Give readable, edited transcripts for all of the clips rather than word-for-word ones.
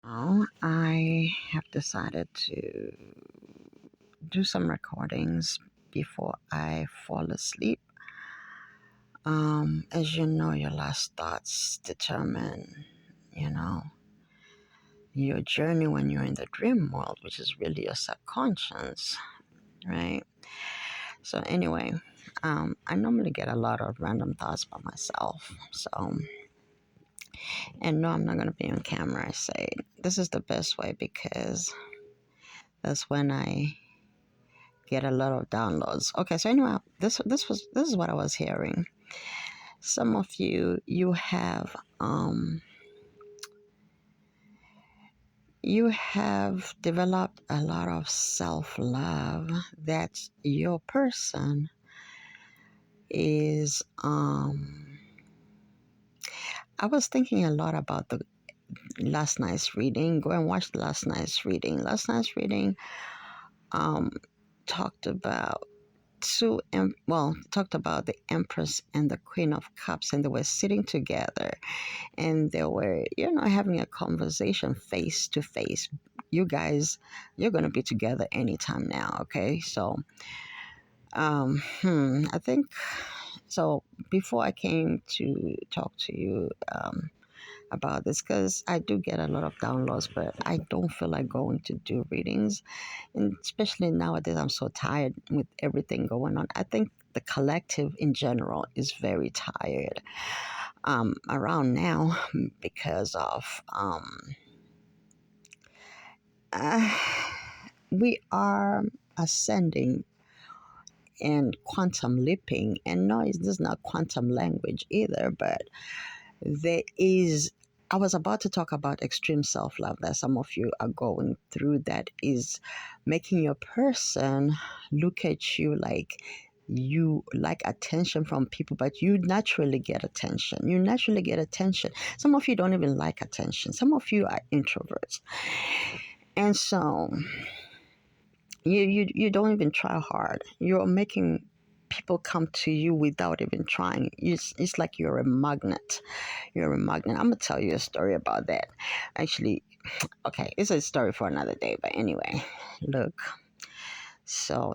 Now I have decided to do some recordings before I fall asleep. As you know, your last thoughts determine, you know, your journey when you're in the dream world, which is really your subconscious, right? So anyway, I normally get a lot of random thoughts by myself. And no, I'm not going to be on camera. I say this is the best way because that's when I get a lot of downloads. Okay, so anyway, this is what I was hearing. Some of you have developed a lot of self love that your person is. I was thinking a lot about the last night's reading. Go and watch last night's reading. Last night's reading um, talked about talked about the Empress and the Queen of Cups, and they were sitting together, and they were, having a conversation face to face. You guys, you're gonna be together anytime now, okay? So, I think so. Before I came to talk to you, about this because I do get a lot of downloads, but I don't feel like going to do readings. And especially nowadays, I'm so tired with everything going on. I think the collective in general is very tired around now because of uh, we are ascending and quantum leaping. And no, this is not quantum language either, but there is. I was about to talk about extreme self love that some of you are going through, that is making your person look at you like you like attention from people, but you naturally get attention. You naturally get attention. Some of you don't even like attention. Some of you are introverts. And so you don't even try hard. You're making people come to you without even trying. It's like you're a magnet. You're a magnet. I'm gonna tell you a story about that. Actually, okay, it's a story for another day. But anyway, look. So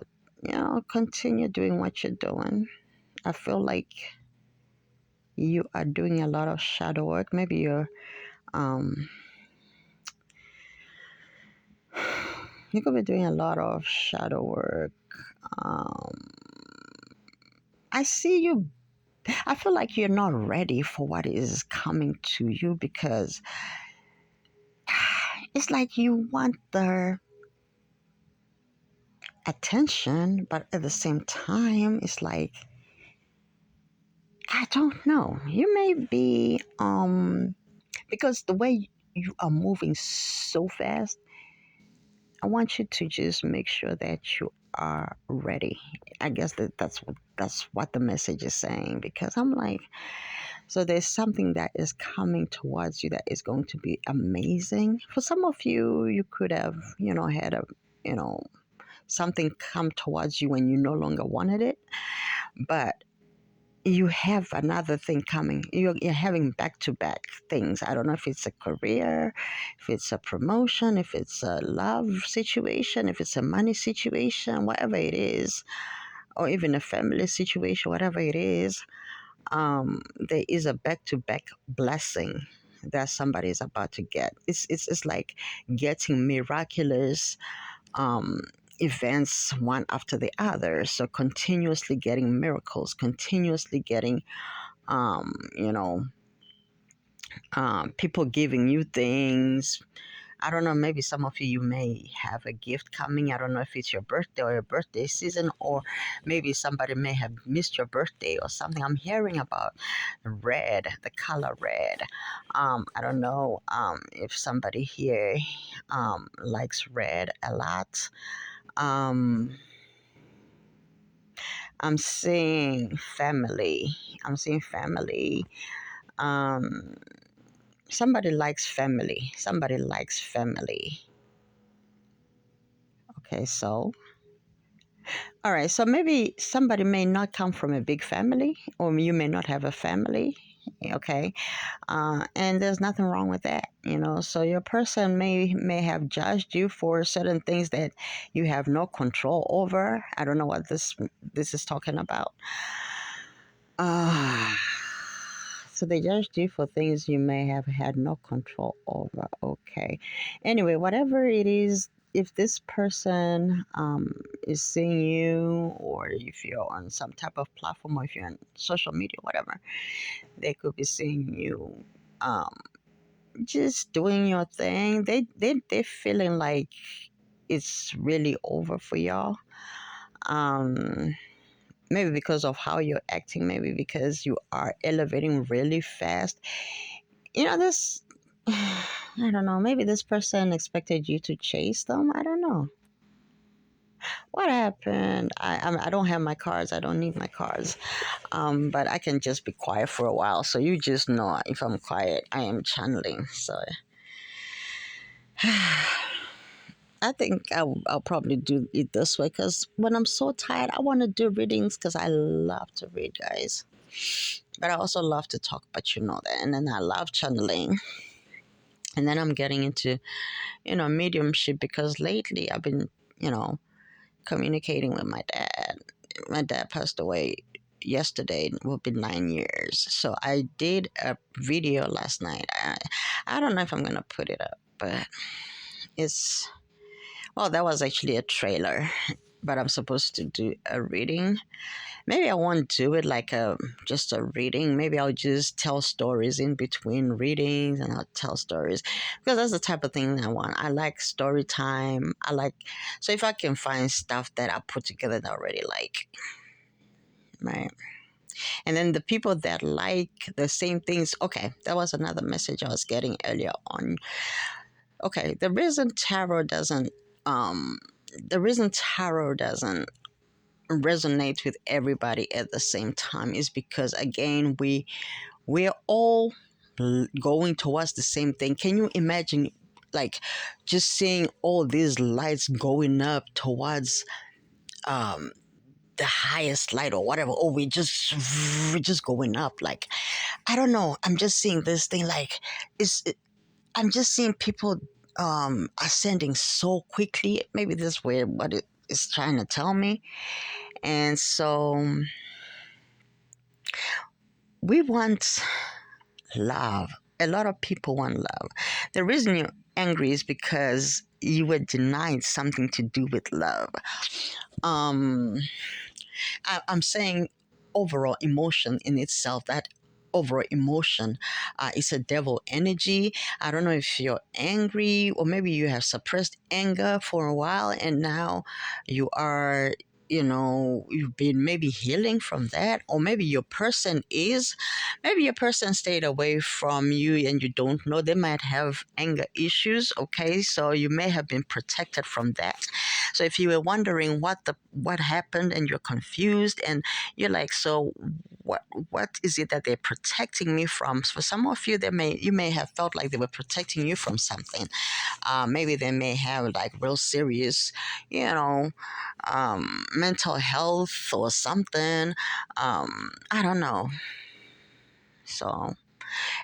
continue doing what you're doing. I feel like you are doing a lot of shadow work. Maybe um you could be doing a lot of shadow work. Um, I see you. I feel like you're not ready for what is coming to you because it's like you want the attention, but at the same time, it's like, I don't know. You may be, because the way you are moving so fast, I want you to just make sure that you are ready. I guess that's what the message is saying, because I'm like, so there's something that is coming towards you that is going to be amazing. For some of you, you could have, had a, you know, something come towards you when you no longer wanted it, but you have another thing coming. You're having back to back things. I don't know if it's a career, if it's a promotion, if it's a love situation, if it's a money situation, whatever it is, or even a family situation, whatever it is. There is a back to back blessing that somebody is about to get. It's like getting miraculous um, events one after the other. So continuously getting miracles, continuously getting, um, you know, people giving you things. I don't know, maybe some of you may have a gift coming. I don't know if it's your birthday or your birthday season, or maybe somebody may have missed your birthday or something. I'm hearing about red, the color red. I don't know if somebody here likes red a lot. Um, I'm seeing family. I'm seeing family. Um, somebody likes family. Somebody likes family. Okay, so all right, so maybe somebody may not come from a big family, or you may not have a family. Okay, and there's nothing wrong with that, so your person may have judged you for certain things that you have no control over. I don't know what this is talking about. uh, so they judged you for things you may have had no control over. Okay, anyway, whatever it is, if this person is seeing you, or if you're on some type of platform, or if you're on social media, whatever, they could be seeing you um, just doing your thing. They're feeling like it's really over for y'all. Um, maybe because of how you're acting. Maybe because you are elevating really fast. This. I don't know. Maybe this person expected you to chase them. I don't know what happened. I don't have my cards. I don't need my cards. But I can just be quiet for a while. So you just know if I'm quiet, I am channeling. So I think I'll probably do it this way, because when I'm so tired, I want to do readings because I love to read, guys. But I also love to talk, but you know that. And then I love channeling. And then I'm getting into, mediumship, because lately I've been, you know, communicating with my dad. My dad passed away yesterday. It will be 9 years. So I did a video last night. I don't know if I'm going to put it up, but it's, well, that was actually a trailer, but I'm supposed to do a reading. Maybe I won't do it like just a reading. Maybe I'll just tell stories in between readings, and I'll tell stories, because that's the type of thing I want. I like story time. So if I can find stuff that I put together that I already like, right? And then the people that like the same things. Okay, that was another message I was getting earlier on. Okay, um, the reason tarot doesn't resonate with everybody at the same time is because, again, we're all going towards the same thing. Can you imagine, like, just seeing all these lights going up towards um the highest light or whatever? Oh, we're just going up. Like, I don't know, I'm just seeing this thing, like, I'm just seeing people ascending so quickly. Maybe this is where what it is trying to tell me. And so we want love. A lot of people want love. The reason you're angry is because you were denied something to do with love. Um, I'm saying overall emotion in itself, that overall emotion is a devil energy. I don't know if you're angry, or maybe you have suppressed anger for a while, and now you are, you've been maybe healing from that. Or maybe your person stayed away from you and you don't know. They might have anger issues. Okay, so you may have been protected from that. So if you were wondering what happened, and you're confused, and you're like, so what is it that they're protecting me from? For some of you, you may have felt like they were protecting you from something. Maybe they may have like real serious, mental health or something. I don't know. So,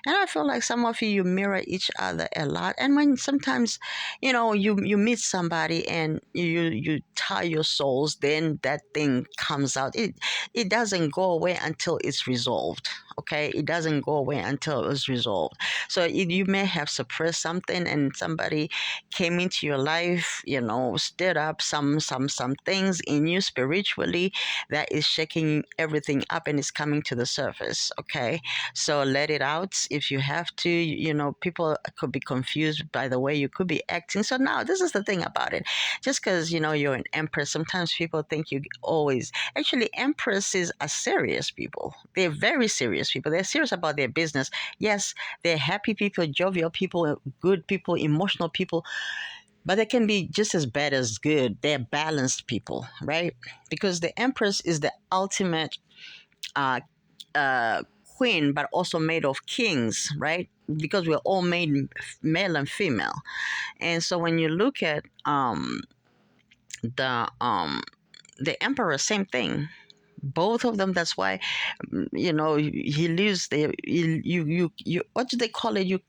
and I feel like some of you mirror each other a lot. And when sometimes, you meet somebody and you tie your souls, then that thing comes out. It doesn't go away until it's resolved. Okay, it doesn't go away until it's resolved. So you may have suppressed something, and somebody came into your life, stirred up some things in you spiritually that is shaking everything up, and it's coming to the surface. Okay, so let it out if you have to. People could be confused by the way you could be acting. So now this is the thing about it. Just because, you're an empress, sometimes people think you always. Actually, empresses are serious people. They're very serious people. They're serious about their business. Yes, they're happy people, jovial people, good people, emotional people. But they can be just as bad as good. They're balanced people, right? Because the empress is the ultimate uh, uh, queen, but also made of kings, right? Because we're all made male and female. And so when you look at the emperor, same thing. Both of them. That's why, he lives there. You what do they call it? You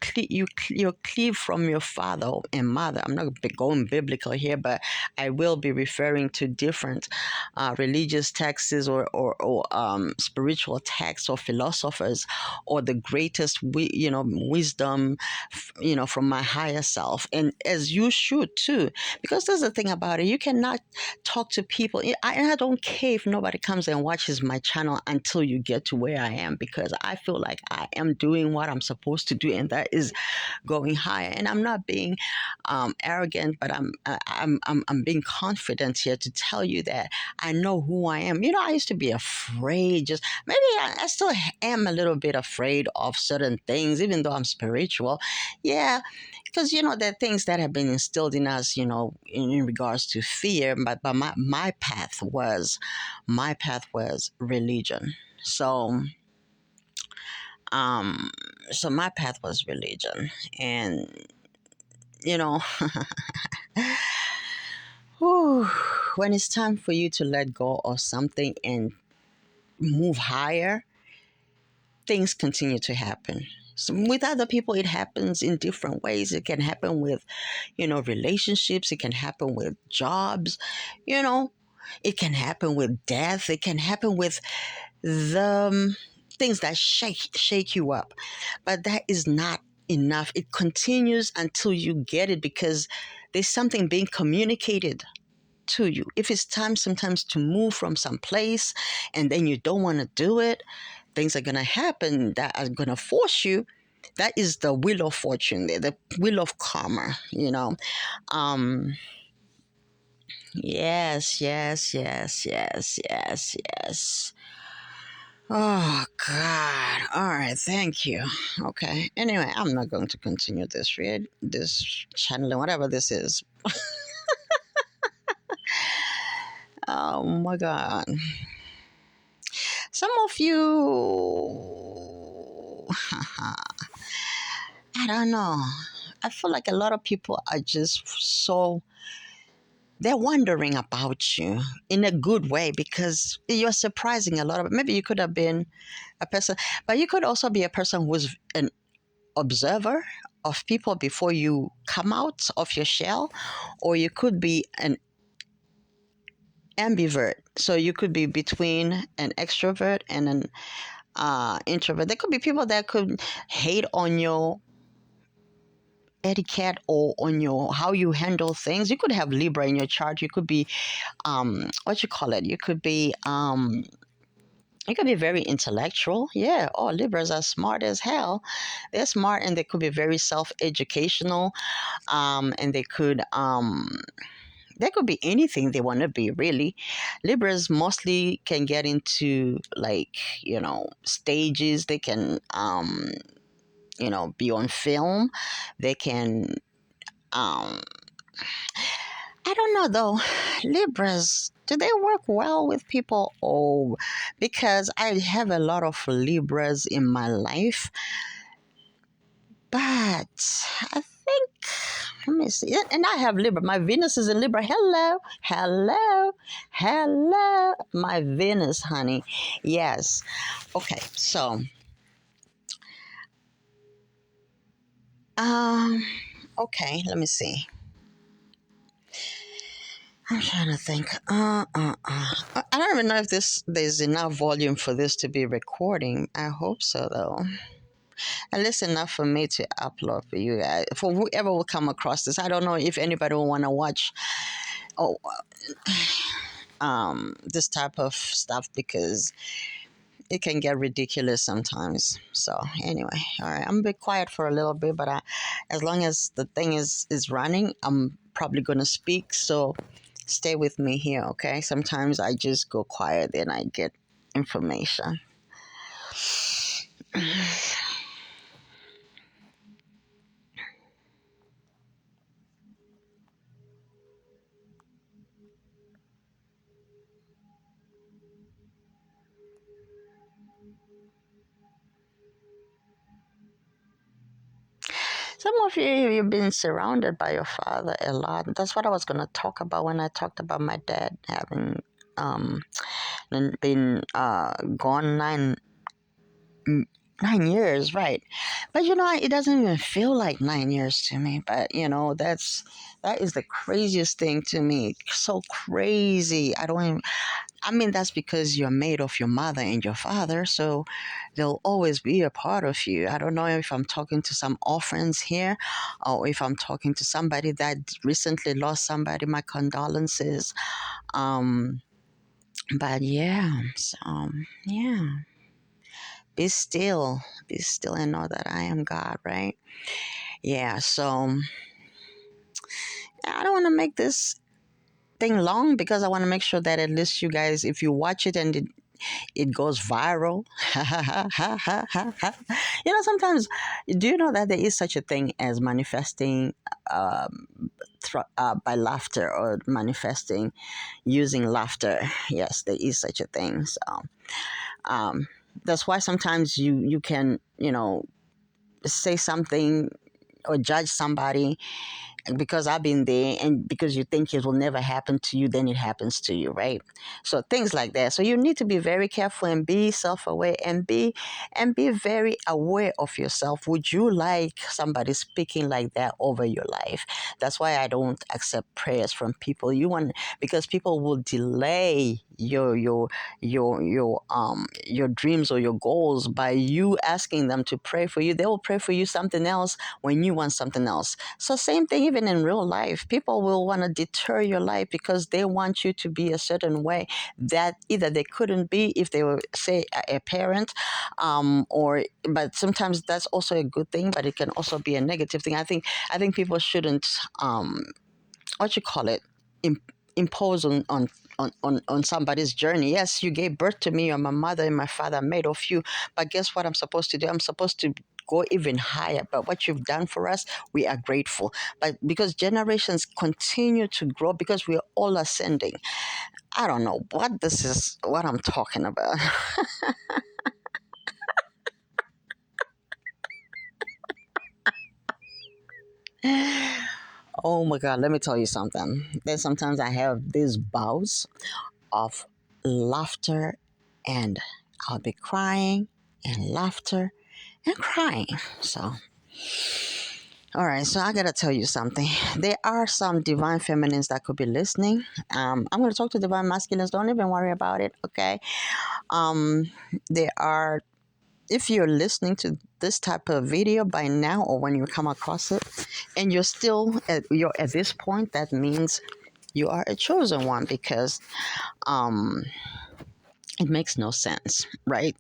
cleave from your father and mother. I'm not going biblical here, but I will be referring to different religious texts, or spiritual texts, or philosophers, or the greatest wisdom, from my higher self, and as you should too, because there's the thing about it. You cannot talk to people. I don't care if nobody comes and watches my channel until you get to where I am, because I feel like I am doing what I'm supposed to do, and that is going higher. And I'm not being arrogant, but I'm being confident here to tell you that I know who I am. I used to be afraid. Just maybe I still am a little bit afraid of certain things, even though I'm spiritual. Yeah, because there are things that have been instilled in us, in regards to fear. But my path was religion. Um so my path was religion. And you know whew, when it's time for you to let go of something and move higher, things continue to happen. So with other people, it happens in different ways. It can happen with, relationships. It can happen with jobs. You know, it can happen with death. It can happen with the things that shake you up. But that is not enough. It continues until you get it, because there's something being communicated to you. If it's time sometimes to move from some place and then you don't want to do it, things are going to happen that are going to force you. That is the wheel of fortune, the wheel of karma, um yes, yes, yes, yes, yes, yes. Oh God. All right, thank you. Okay, anyway, I'm not going to continue this channeling, whatever this is. Oh my God. Some of you, I don't know. I feel like a lot of people are just so, they're wondering about you in a good way, because you're surprising a lot of. Maybe you could have been a person, but you could also be a person who's an observer of people before you come out of your shell, or you could be an ambivert. So you could be between an extrovert and an introvert. There could be people that could hate on your etiquette or on your how you handle things. You could have Libra in your chart. You could be what you call it. You could be very intellectual. Yeah. Oh, Libras are smart as hell. They're smart, and they could be very self-educational. And they could be anything they want to be, really. Libras mostly can get into, like, stages. They can be on film. They can um I don't know though. Libras, do they work well with people? Oh, because I have a lot of Libras in my life, but I think, let me see. And I have Libra. My Venus is in Libra. Hello, hello, hello. My Venus, honey. Yes. Okay, so um okay, let me see. I'm trying to think. I don't even know if there's enough volume for this to be recording. I hope so, though. At least enough for me to upload for you guys, for whoever will come across this. I don't know if anybody will want to watch, oh, this type of stuff, because it can get ridiculous sometimes. So anyway, all right, I'm gonna be quiet for a little bit, but as long as the thing is running, I'm probably gonna speak. So stay with me here, okay? Sometimes I just go quiet and I get information. Some of you, you've been surrounded by your father a lot. That's what I was going to talk about when I talked about my dad having been gone 9 years, right? But it doesn't even feel like 9 years to me. But that is the craziest thing to me. So crazy. I don't even, I mean, that's because you're made of your mother and your father, so they'll always be a part of you. I don't know if I'm talking to some orphans here, or if I'm talking to somebody that recently lost somebody. My condolences. Um, but yeah, so yeah, be still, and know that I am God, right? Yeah. So I don't want to make this thing long because I want to make sure that at least you guys, if you watch it and it goes viral. Sometimes, do you know that there is such a thing as manifesting by laughter, or manifesting using laughter? Yes, there is such a thing. So um, that's why sometimes you can say something or judge somebody because I've been there, and because you think it will never happen to you, then it happens to you, right? So things like that. So you need to be very careful and be self-aware, and be very aware of yourself. Would you like somebody speaking like that over your life? That's why I don't accept prayers from people. Because people will delay your dreams or your goals by you asking them to pray for you. They will pray for you something else when you want something else. So same thing even in real life. People will want to deter your life because they want you to be a certain way that either they couldn't be if they were, say, a parent, or but sometimes that's also a good thing, but it can also be a negative thing. I think people shouldn't what you call it, Im- impose on somebody's journey. Yes, you gave birth to me, or my mother and my father made of you, but guess what I'm supposed to do? I'm supposed to go even higher. But what you've done for us, we are grateful. But because generations continue to grow, because we're all ascending, I don't know what this is, what I'm talking about. Oh my God, let me tell you something. Then sometimes I have these bouts of laughter, and I'll be crying and laughter and crying. So, all right, so I gotta tell you something. There are some divine feminines that could be listening. I'm gonna talk to divine masculines. Don't even worry about it, okay? Um, there are. If you're listening to this type of video by now, or when you come across it, and you're at this point, that means you are a chosen one, because um, it makes no sense, right?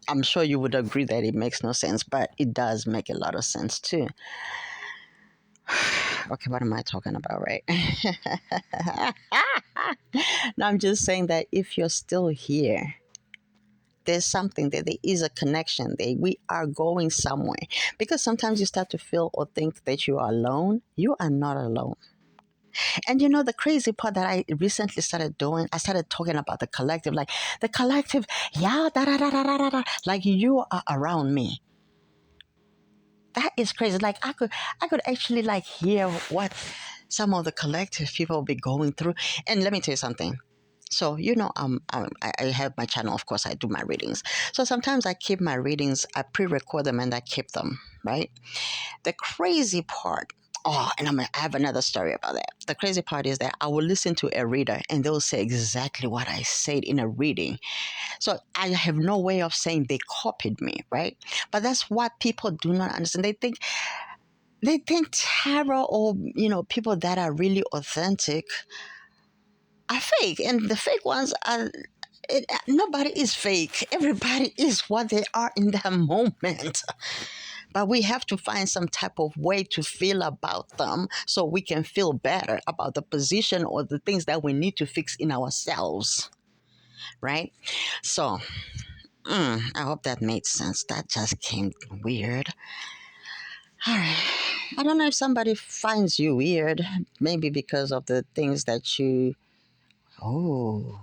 I'm sure you would agree that it makes no sense, but it does make a lot of sense too. Okay, what am I talking about, right? Now, I'm just saying that if you're still here, there's something there. There is a connection there. We are going somewhere. Because sometimes you start to feel or think that you are alone. You are not alone. And the crazy part that I recently started doing, I started talking about the collective, like the collective, yeah, da da da da da da, like you are around me. That is crazy. Like I could actually like hear what some of the collective people will be going through. And let me tell you something. So I have my channel. Of course, I do my readings. So sometimes I keep my readings. I pre-record them and I keep them. Right. The crazy part. Oh, and I have another story about that. The crazy part is that I will listen to a reader and they'll say exactly what I said in a reading. So I have no way of saying they copied me, right? But that's what people do not understand. They think tarot, or people that are really authentic, are fake, and the fake ones are. Nobody is fake. Everybody is what they are in that moment. But we have to find some type of way to feel about them so we can feel better about the position or the things that we need to fix in ourselves, right? So, I hope that made sense. That just came weird. All right. I don't know if somebody finds you weird, maybe because of the things that you. Oh,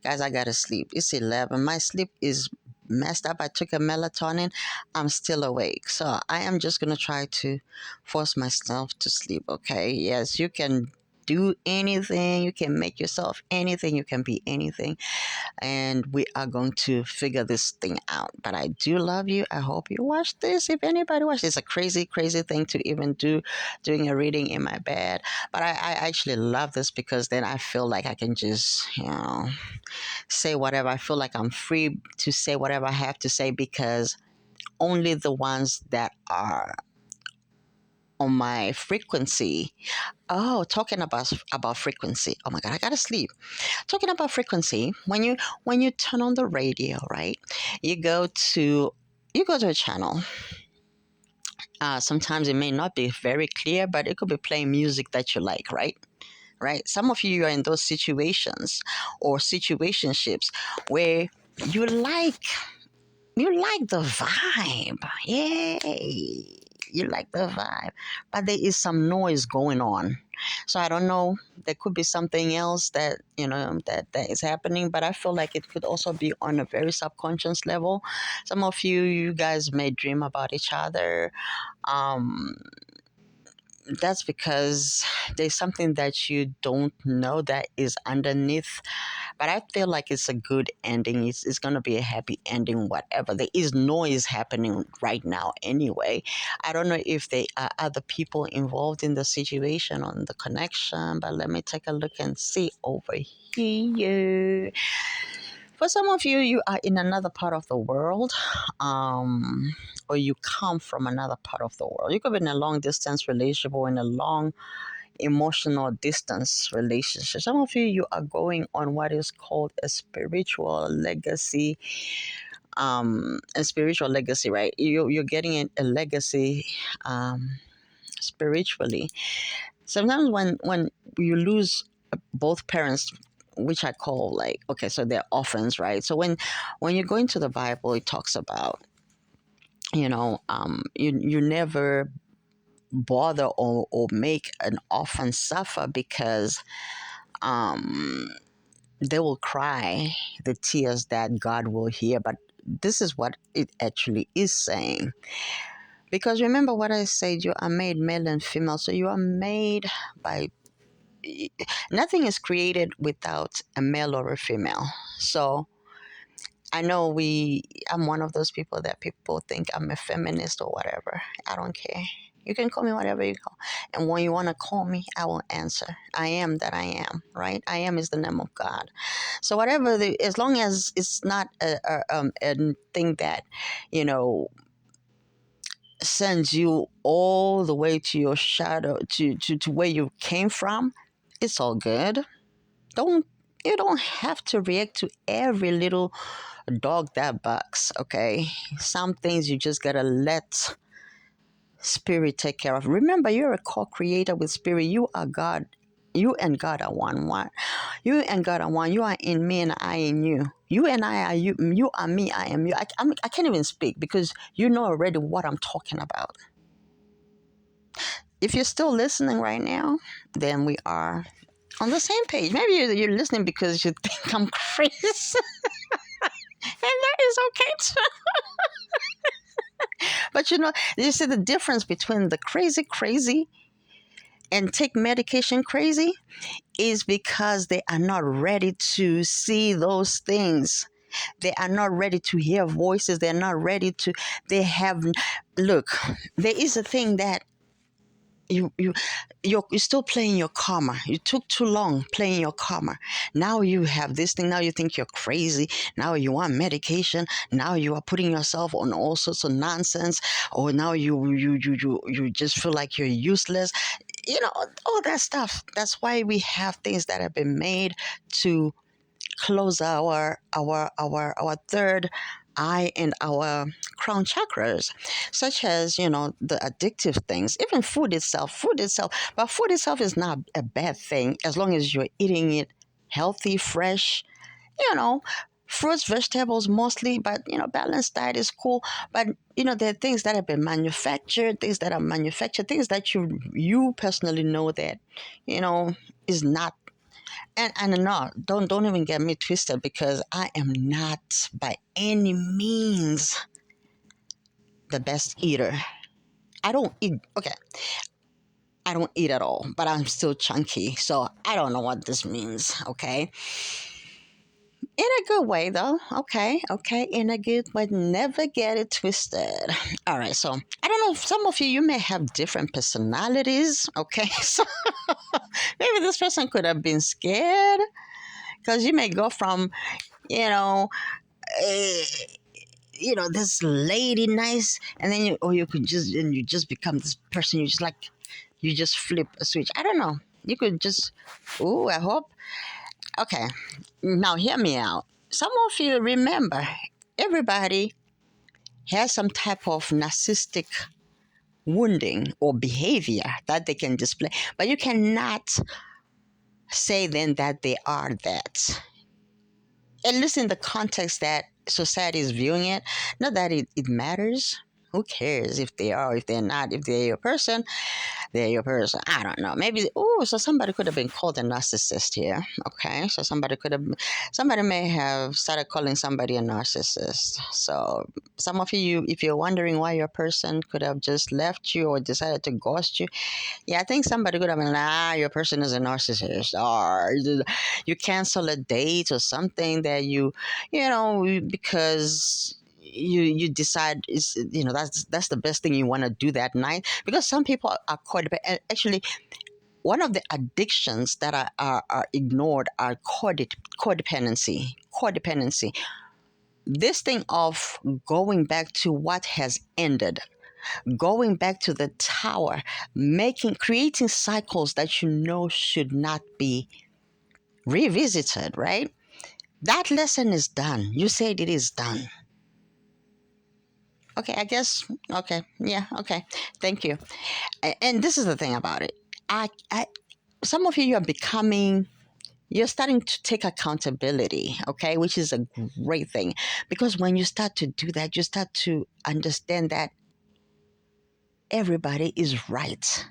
guys, I gotta sleep. It's 11. My sleep is messed up. I took a melatonin. I'm still awake. So I am just gonna try to force myself to sleep, okay? Yes, you can do anything, you can make yourself anything, you can be anything, and we are going to figure this thing out. But I do love you. I hope you watch this. If anybody watches, it's a crazy, crazy thing to even do, doing a reading in my bed. But I actually love this because then I feel like I can just, say whatever. I feel like I'm free to say whatever I have to say because only the ones that are on my frequency. Oh, talking about frequency. Oh my God, I gotta sleep. Talking about frequency. When you turn on the radio, right? You go to you go to a channel. Sometimes it may not be very clear, but it could be playing music that you like, right? Right. Some of you are in those situations or situationships where you like you like the vibe. Yay. You like the vibe. But there is some noise going on. So I don't know. There could be something else that, that is happening, but I feel like it could also be on a very subconscious level. Some of you guys may dream about each other. Um, that's because there's something that you don't know that is underneath, but I feel like it's a good ending. It's going to be a happy ending, whatever. There is noise happening right now anyway. I don't know if there are other people involved in the situation on the connection, but let me take a look and see over here. For some of you, you are in another part of the world, or you come from another part of the world. You could be in a long distance relationship or in a long emotional distance relationship. Some of you, you are going on what is called a spiritual legacy. A spiritual legacy, right? You're getting a legacy spiritually. Sometimes when you lose both parents, which I call like, okay, so they're orphans, right? So when you go into the Bible, it talks about, you never bother or make an orphan suffer because um, they will cry the tears that God will hear. But this is what it actually is saying. Because remember what I said, you are made male and female. So you are made by, nothing is created without a male or a female. So I know I'm one of those people that people think I'm a feminist or whatever. I don't care. You can call me whatever you call. And when you want to call me, I will answer. I am that I am, right? I am is the name of God. So whatever, as long as it's not a thing that, you know, sends you all the way to your shadow, to where you came from, it's all good. Don't You don't have to react to every little dog that barks, okay? Some things you just gotta let spirit take care of. Remember, you're a co-creator with spirit. You are God. You and God are one. One. You and God are one. You are in me and I in you. You and I are you. You are me. I am you. I can't even speak because you know already what I'm talking about. If you're still listening right now, then we are on the same page. Maybe you're listening because you think I'm crazy. And that is okay too. But you see the difference between the crazy and take medication crazy is because they are not ready to see those things. They are not ready to hear voices. They're not ready to, they have, look, there is a thing that you're still playing your karma. You took too long playing your karma. Now you have this thing. Now you think you're crazy. Now you want medication. Now you are putting yourself on all sorts of nonsense. Or now you just feel like you're useless. All that stuff. That's why we have things that have been made to close our third eye and our crown chakras, such as the addictive things, even food itself. But food itself is not a bad thing as long as you're eating it healthy, fresh, you know fruits, vegetables mostly. But balanced diet is cool. But there are things that have been manufactured, things that you personally know that is not. And no, don't even get me twisted, because I am not by any means the best eater. I don't eat. Okay, I don't eat at all, but I'm still chunky. So I don't know what this means. Okay. In a good way, though. Okay. Okay. In a good way. Never get it twisted. All right. So I don't know. Some of you, you may have different personalities. Okay. So maybe this person could have been scared because you may go from, you know, uh, this lady nice, and then you could just, and you just become this person. You just like, you just flip a switch. I don't know. You could just, ooh, I hope. Okay, now hear me out. Some of you remember, everybody has some type of narcissistic wounding or behavior that they can display, but you cannot say then that they are that. At least in the context that society is viewing it, not that it matters. Who cares if they are, if they're not, if they're your person, they're your person. I don't know. Maybe, oh, so somebody could have been called a narcissist here. Okay. So somebody may have started calling somebody a narcissist. So some of you, if you're wondering why your person could have just left you or decided to ghost you, yeah, I think somebody could have been, your person is a narcissist, or you cancel a date or something that because you decide is that's the best thing you want to do that night, because some people are actually one of the addictions that are ignored are codependency. This thing of going back to what has ended, going back to the tower, creating cycles that should not be revisited, right? That lesson is done. You said it is done. Okay, I guess. Okay, yeah, okay. Thank you. And this is the thing about it. I some of you are becoming, you're starting to take accountability, okay, which is a great thing, because when you start to do that, you start to understand that everybody is right.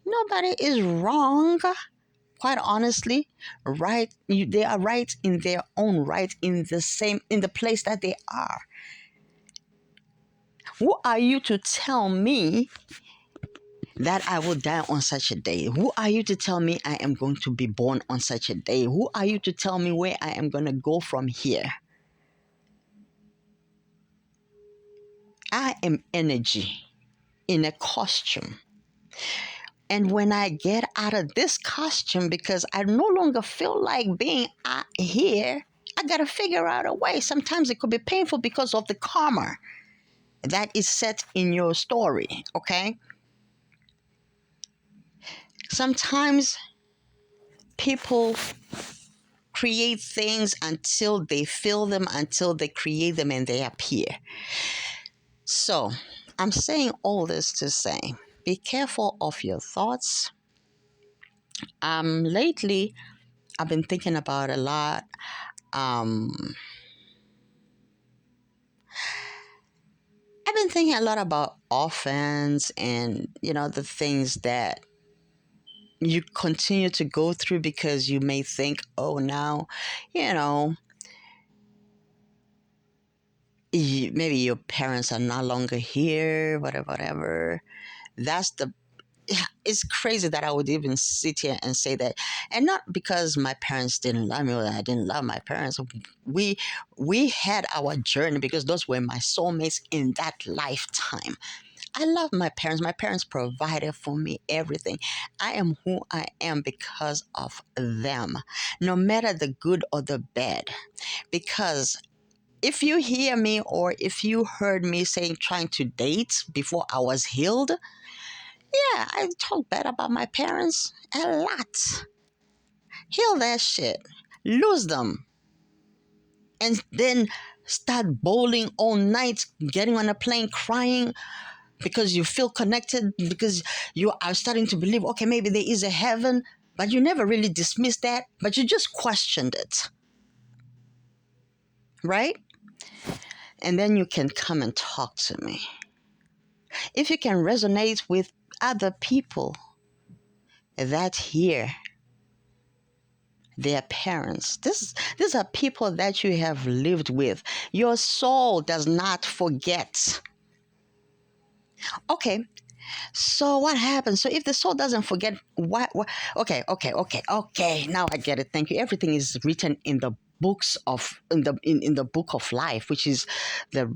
Nobody is wrong. Quite honestly, right? They are right in their own right, in the place that they are. Who are you to tell me that I will die on such a day? Who are you to tell me I am going to be born on such a day? Who are you to tell me where I am going to go from here? I am energy in a costume. And when I get out of this costume, because I no longer feel like being out here, I got to figure out a way. Sometimes it could be painful because of the karma that is set in your story, okay? Sometimes people create things until they feel them, until they create them and they appear. So, I'm saying all this to say, be careful of your thoughts. Lately, I've been thinking about a lot. I've been thinking a lot about offense and, the things that you continue to go through because you may think, oh, now, you know, maybe your parents are no longer here, whatever. That's the It's crazy that I would even sit here and say that, and not because my parents didn't love me or I didn't love my parents. We had our journey because those were my soulmates in that lifetime. I love my parents. My parents provided for me everything. I am who I am because of them, no matter the good or the bad. Because if you hear me or if you heard me saying trying to date before I was healed, yeah, I talk bad about my parents a lot. Heal that shit. Lose them. And then start bowling all night, getting on a plane crying because you feel connected, because you are starting to believe, okay, maybe there is a heaven, but you never really dismissed that, but you just questioned it. Right? And then you can come and talk to me. If you can resonate with other people that hear their parents, these are people that you have lived with. Your soul does not forget. Okay, So what happens? So if the soul doesn't forget, what? Okay, okay, okay, okay. Now I get it. Thank you. Everything is written in the books of in the book of life, which is the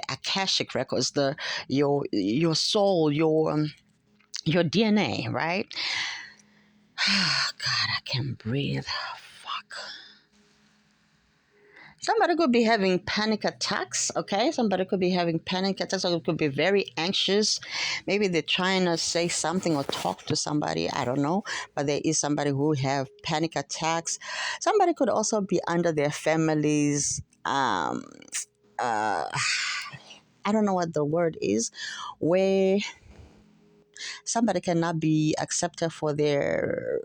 akashic records, the your soul, your DNA, right? God, I can't breathe. Fuck. Somebody could be having panic attacks, okay? Somebody could be having panic attacks, or could be very anxious. Maybe they're trying to say something or talk to somebody, I don't know. But there is somebody who have panic attacks. Somebody could also be under their family's, uh, I don't know what the word is, where somebody cannot be accepted for their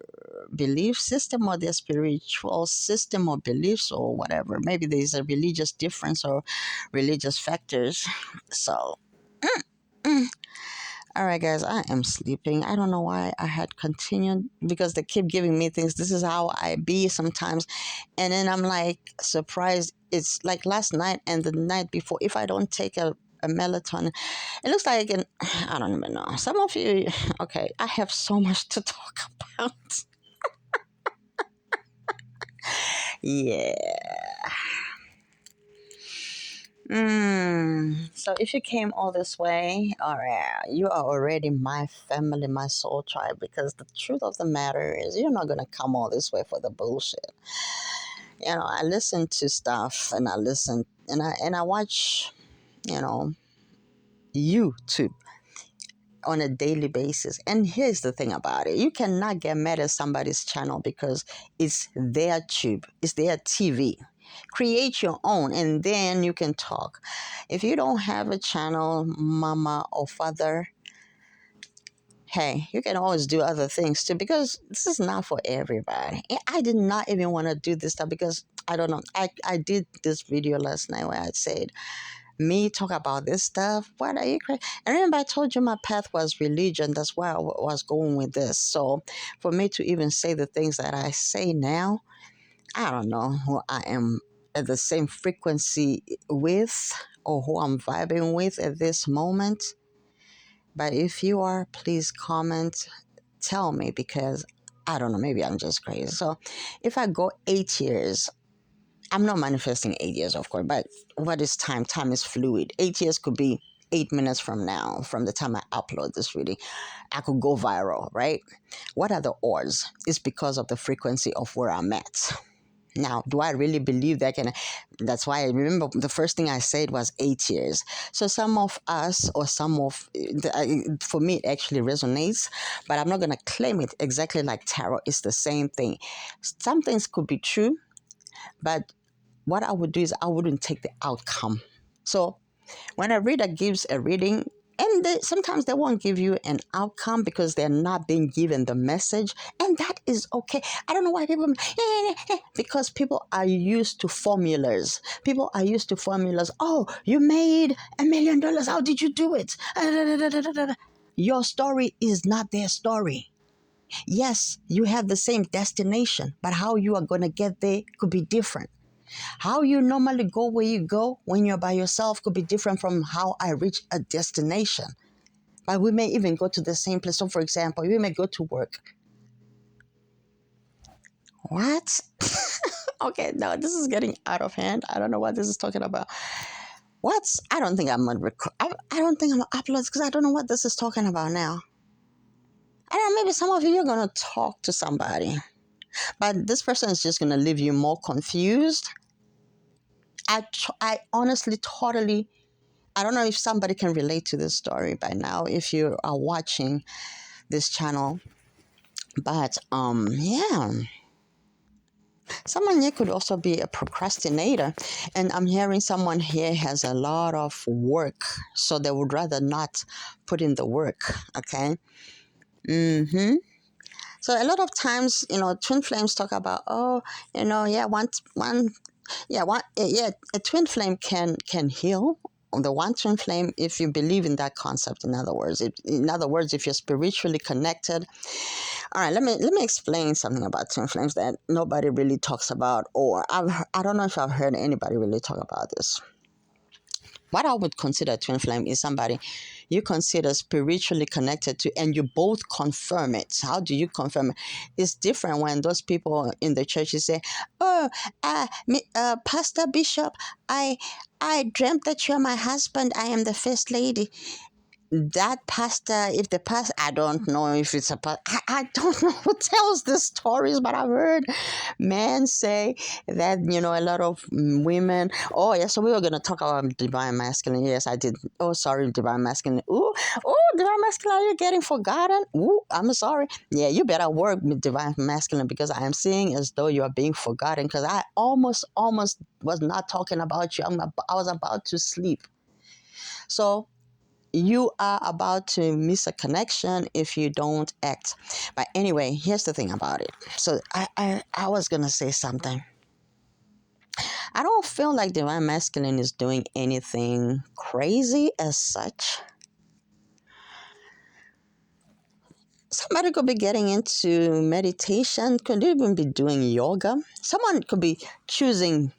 belief system or their spiritual system or beliefs or whatever. Maybe there's a religious difference or religious factors. So, all right, guys, I am sleeping. I don't know why I had continued because they keep giving me things. This is how I be sometimes. And then I'm like surprised. It's like last night and the night before. If I don't take a melatonin, it looks like I don't even know. Some of you, okay, I have so much to talk about. Yeah. So if you came all this way, all right, you are already my family, my soul tribe. Because the truth of the matter is, you're not gonna come all this way for the bullshit. You know, I listen to stuff, and I listen, and I watch, you know, YouTube on a daily basis. And here's the thing about it: you cannot get mad at somebody's channel because it's their tube, it's their TV. Create your own, and then you can talk. If you don't have a channel, mama or father, hey, you can always do other things too, because this is not for everybody. I did not even want to do this stuff because I don't know. I did this video last night where I said, me talk about this stuff? What are you crazy? And remember, I told you my path was religion. That's why I was going with this. So for me to even say the things that I say now, I don't know who I am at the same frequency with or who I'm vibing with at this moment. But if you are, please comment, tell me, because I don't know, maybe I'm just crazy. So if I go 8 years, I'm not manifesting 8 years, of course, but what is time? Time is fluid. 8 years could be 8 minutes from now, from the time I upload this reading. I could go viral, right? What are the odds? It's because of the frequency of where I'm at. Now, do I really believe that? That's why I remember the first thing I said was 8 years. So some of us, or for me, it actually resonates, but I'm not going to claim it exactly like tarot. It's the same thing. Some things could be true, but what I would do is I wouldn't take the outcome. So when a reader gives a reading, and sometimes they won't give you an outcome because they're not being given the message, and that is okay. I don't know why people, because people are used to formulas. People are used to formulas. Oh, you made $1 million. How did you do it? Your story is not their story. Yes, you have the same destination, but how you are going to get there could be different. How you normally go where you go when you're by yourself could be different from how I reach a destination. But we may even go to the same place. So, for example, we may go to work. What? Okay, no, this is getting out of hand. I don't know what this is talking about. What? I don't think I'm gonna record. I don't think I'm gonna upload because I don't know what this is talking about now. I don't know. Maybe some of you are gonna talk to somebody, but this person is just gonna leave you more confused. I honestly, totally. I don't know if somebody can relate to this story by now if you are watching this channel. But yeah. Someone here could also be a procrastinator. And I'm hearing someone here has a lot of work, so they would rather not put in the work. Okay. Mm-hmm. So a lot of times, twin flames talk about, oh, yeah, a twin flame can heal. The one twin flame, if you believe in that concept, in other words, if you're spiritually connected. All right, let me explain something about twin flames that nobody really talks about, or I don't know if I've heard anybody really talk about this. what I would consider a twin flame is somebody you consider spiritually connected to, and you both confirm it. How do you confirm it? It's different when those people in the church say, "Oh, Pastor Bishop, I dreamt that you're my husband. I am the first lady." That pastor, if the pastor, I don't know if it's a pastor, I don't know who tells the stories, but I've heard men say that, a lot of women, oh, yeah, so we were going to talk about divine masculine. Yes, I did. Oh, sorry, divine masculine. Ooh, oh, divine masculine, are you getting forgotten? Ooh, I'm sorry. Yeah, you better work with divine masculine because I am seeing as though you are being forgotten because I almost was not talking about you. I was about to sleep. So, you are about to miss a connection if you don't act. But anyway, here's the thing about it. So I was gonna say something. I don't feel like divine masculine is doing anything crazy as such. Somebody could be getting into meditation, could even be doing yoga. Someone could be choosing,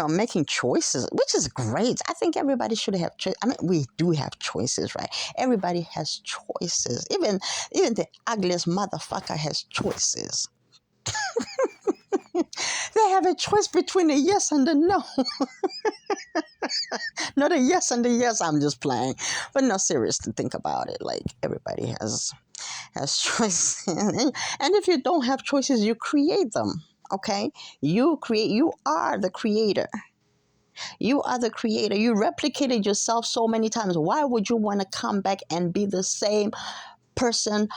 making choices, which is great. I think everybody should have choices. I mean, we do have choices, right? Everybody has choices. Even the ugliest motherfucker has choices. They have a choice between a yes and a no. Not a yes and a yes. I'm just playing, but no, seriously, think about it. Like everybody has choice, and if you don't have choices, you create them. Okay, you are the creator. You are the creator. You replicated yourself so many times. Why would you want to come back and be the same person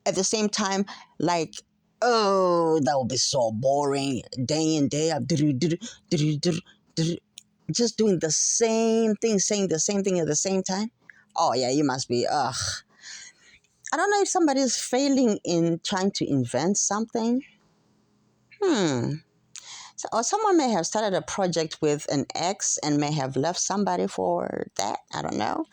at the same time? Like, oh, that would be so boring, day in day out, just doing the same thing, saying the same thing at the same time. Oh yeah, you must be I don't know if somebody is failing in trying to invent something. Hmm. So, or someone may have started a project with an ex and may have left somebody for that. I don't know.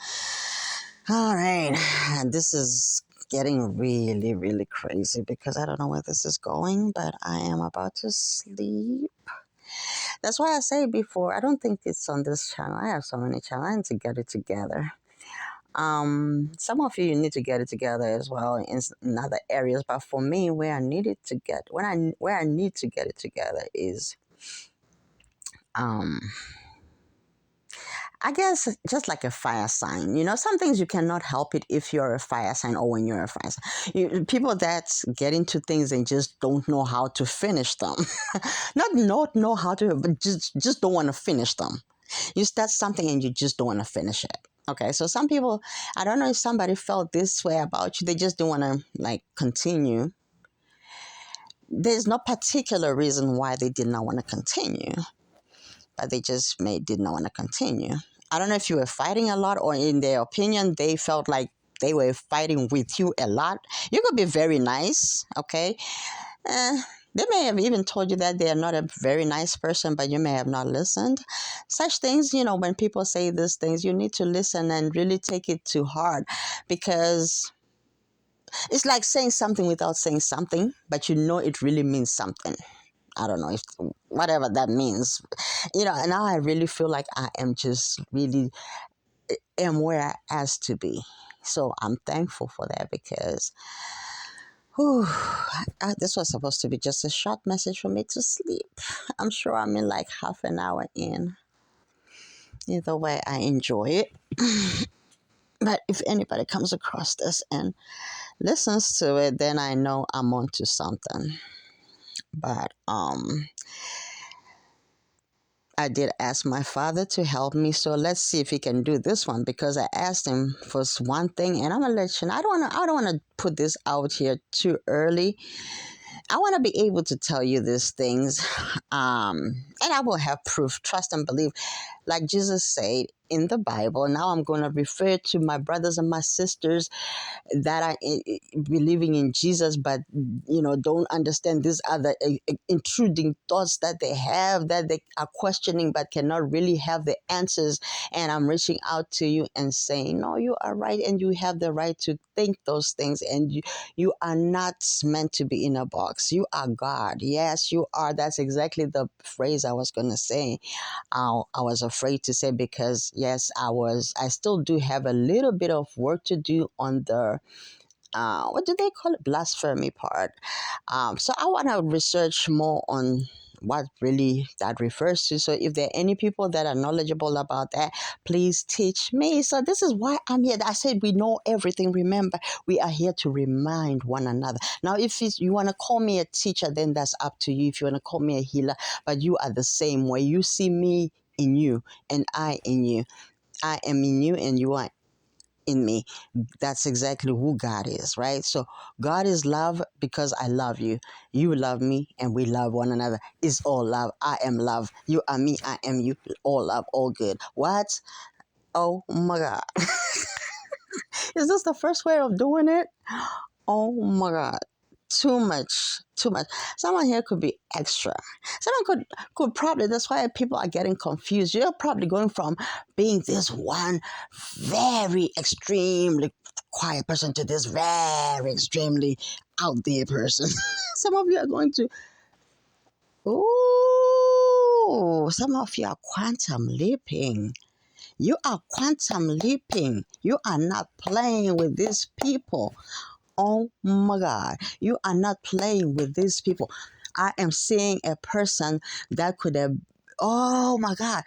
All right. This is getting really, really crazy because I don't know where this is going, but I am about to sleep. That's why I say before, I don't think it's on this channel. I have so many channels. I need to get it together. Some of you need to get it together as well in other areas, but for me, where I need it to get where I need to get it together is um I guess just like a fire sign. Some things you cannot help it if you're a fire sign or when you're a fire sign. People that get into things and just don't know how to finish them, not know how to, but just don't want to finish them. You start something and you just don't want to finish it. Okay, so some people, I don't know if somebody felt this way about you. They just don't want to like continue. There's no particular reason why they did not want to continue, but they just did not want to continue. I don't know if you were fighting a lot or in their opinion, they felt like they were fighting with you a lot. You could be very nice, okay? They may have even told you that they are not a very nice person, but you may have not listened. Such things, when people say these things, you need to listen and really take it to heart because it's like saying something without saying something, but it really means something. I don't know if whatever that means, and now I really feel like I am just really am where I asked to be. So I'm thankful for that because whew, this was supposed to be just a short message for me to sleep. I'm sure I'm in like half an hour in. Either way, I enjoy it. But if anybody comes across this and listens to it, then I know I'm onto something. But I did ask my father to help me, so let's see if he can do this one because I asked him for one thing, and I'm gonna let you know. I don't wanna put this out here too early. I want to be able to tell you these things, and I will have proof. Trust and believe, like Jesus said in the Bible. Now I'm going to refer to my brothers and my sisters that are believing in Jesus, but don't understand these other intruding thoughts that they have that they are questioning, but cannot really have the answers. And I'm reaching out to you and saying, no, you are right, and you have the right to think those things, and you are not meant to be in a box. You are God. Yes, you are. That's exactly the phrase I was going to say. I was afraid to say because yes, I still do have a little bit of work to do on the what do they call it, blasphemy part. So I want to research more on what really that refers to. So if there are any people that are knowledgeable about that, please teach me. So this is why I'm here. I said we know everything. Remember, we are here to remind one another. Now, if you want to call me a teacher, then that's up to you. If you want to call me a healer, but you are the same way. You see me in you and I in you. I am in you and you are in me. That's exactly who God is, right? So God is love because I love you. You love me and we love one another. It's all love. I am love. You are me. I am you. All love, all good. What? Oh my God. Is this the first way of doing it? Oh my God. Too much, too much. Someone here could be extra. Someone could probably, that's why people are getting confused. You're probably going from being this one very extremely quiet person to this very extremely out there person. Some of you are going to, ooh, some of you are quantum leaping. You are quantum leaping. You are not playing with these people. Oh my God, you are not playing with these people. I am seeing a person that could have, oh my God,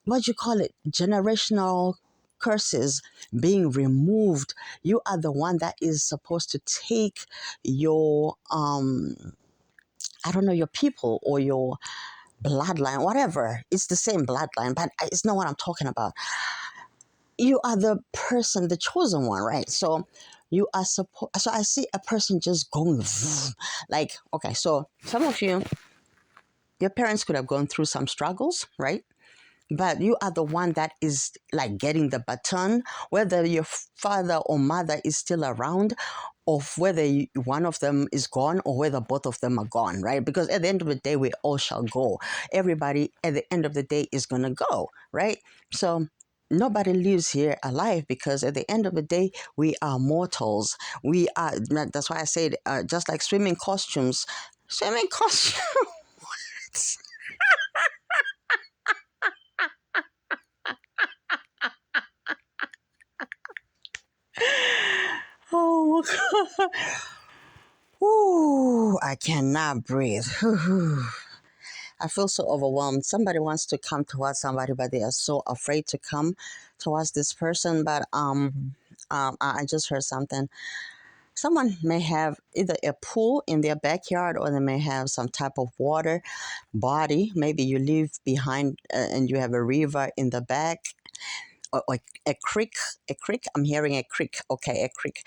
what you call it, generational curses being removed. You are the one that is supposed to take your, I don't know, your people or your bloodline, whatever. It's the same bloodline, but it's not what I'm talking about. You are the person, the chosen one, right? So you are supposed, so I see a person just going like, okay, so some of you, your parents could have gone through some struggles, right? But you are the one that is like getting the baton, whether your father or mother is still around, or whether one of them is gone, or whether both of them are gone, right? Because at the end of the day, we all shall go. Everybody at the end of the day is going to go, right? So nobody lives here alive, because at the end of the day, we are mortals. We are, that's why I said, just like swimming costumes. Oh, Ooh, I cannot breathe. I feel so overwhelmed. Somebody wants to come towards somebody, but they are so afraid to come towards this person. But I just heard something. Someone may have either a pool in their backyard, or they may have some type of water body. Maybe you live behind and you have a river in the back, or a creek, a creek. I'm hearing a creek. Okay, a creek.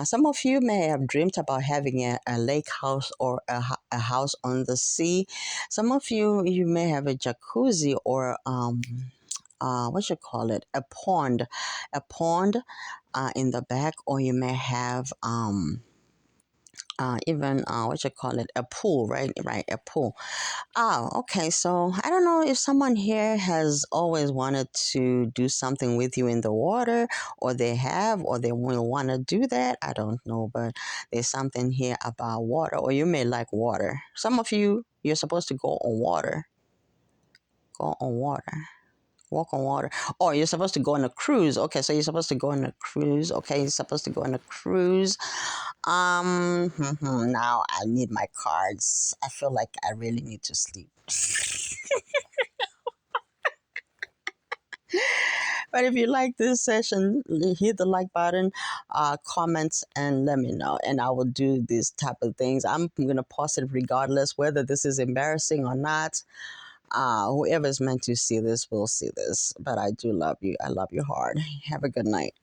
Some of you may have dreamed about having a lake house or a house on the sea. Some of you may have a jacuzzi or what you call it, a pond in the back, or you may have even what you call it, a pool, right, a pool. Oh, okay. So I don't know if someone here has always wanted to do something with you in the water, or they have, or they will want to do that. I don't know, but there's something here about water, or you may like water. Some of you, you're supposed to go on water, walk on water. Oh, you're supposed to go on a cruise. Okay, so you're supposed to go on a cruise. Okay, you're supposed to go on a cruise. Now I need my cards. I feel like I really need to sleep. But if you like this session, hit the like button, comments, and let me know. And I will do these type of things. I'm going to post it regardless whether this is embarrassing or not. Whoever's meant to see this will see this. But I do love you. I love you hard. Have a good night.